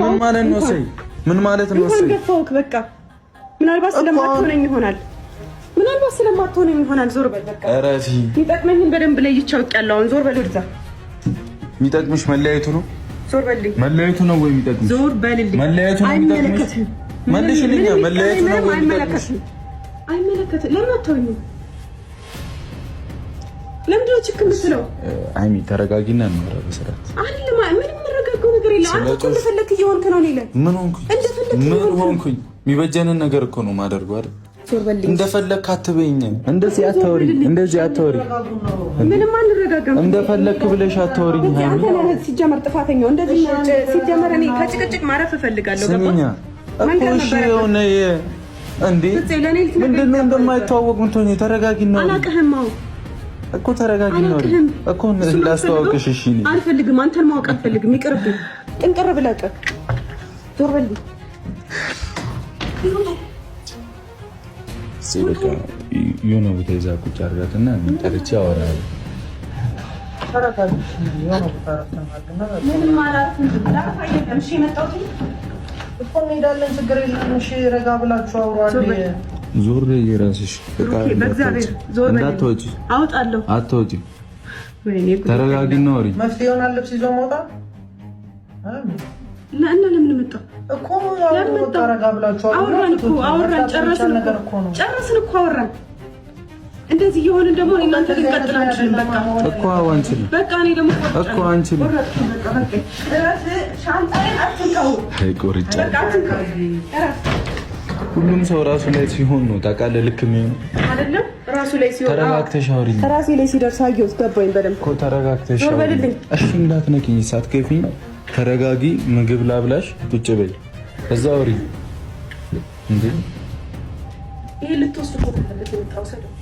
ምን ማለት ነው? ሰይ ምን ማለት ነው? ሰይ ገፋውክ በቃ ምናልባት ስለማትሆነኝ ይሆናል። ዞር በል በቃ። እረፊ። የሚጠቅመኝን በደንብ ለይቼ አውቄያለሁ። አሁን ዞር በል ወደዛ። የሚጠቅምሽ መለያየቱ ነው። ዞር በልልኝ። መለያየቱ ነው ወይ የሚጠቅምሽ? ዞር በልልኝ። መለያየቱ ነው የሚጠቅምሽ? መልሽልኝ። መለያየቱ ነው ወይ የሚጠቅምሽ? አይመለከትም። ለምን አትተውኝም? ለምንድን ነው ችክ የምትለው? አይሚ ተረጋጊና እንወራ በስርዓት። አይደለም ምንም የምረጋጋው ነገር የለም። አንተ እኮ እንደፈለክ እየሆንክ ነው። እኔ ላይ ምን ሆንኩኝ? የሚበጀንን ነገር እኮ ነው የማደርገው አይደል? እንደፈለክ አትበይኝ። እንደዚህ አታወሪ። ምንም አንረጋጋም። እንደፈለክ ብለሽ አታወሪኝ። አንተ ነህ ሲጀመር ጥፋተኛው። እንደዚህ ሲጀመር እኔ ከጭቅጭቅ ማረፍ እፈልጋለሁ። ስሚኛ እኮ እሺ የሆነ እንዴ ምንድነው እንደማይተዋወቅ ምትሆኚ? ተረጋጊ ነው። አላውቅህም እኮ ተረጋጊ ነው እኮ ላስተዋወቅሽ። እሺ አልፈልግም። አንተን ማወቅ አልፈልግም። ይቅርብኝ። ጥንቅር ብለህ ዞር በል። በቃ የሆነ ቦታ ይዛ ቁጭ አድርጋትና ጠርቼ አወራለሁ። ምንም አላልኩም። እሺ የመጣሁት እኮ እንሄዳለን። ችግር የለም። እሺ ረጋ ብላችሁ አውሩ። ዞር የራስሽ በቃ እንዳትወጪ። አውጣለሁ። አትወጪ። ተረጋጊና አውሪ። መፍትሄ ይሆናል። ልብስ ይዞ መውጣት እና ለምን መጣሁ እኮ ረጋ ብላችሁ አወራን። ጨረስን እኮ አወራን። እንደዚህ የሆንን ደግሞ እናንተ ልንቀጥል አንችልም። በቃ እኮ አንችልም። በቃ እኔ ደግሞ እኮ አንችልም። ሁሉም ሰው ራሱ ላይ ሲሆን ነው ታውቃለህ። ልክ የሚሆነው አይደለም። ራሱ ላይ ሲሆን ተረጋግተሽ አውሪ። ራሴ ላይ ሲደርስ አየሁት። ገባኝ በደምብ እኮ ተረጋግተሽ አውሪ። እሺ እንዳትነኪኝ፣ ሳትከፊኝ ተረጋጊ። ምግብ ላብላሽ፣ ቁጭ በይ፣ እዛ አውሪ። እንዴ ይሄ ልትወስድ እኮ ነው የመጣው። ሰደው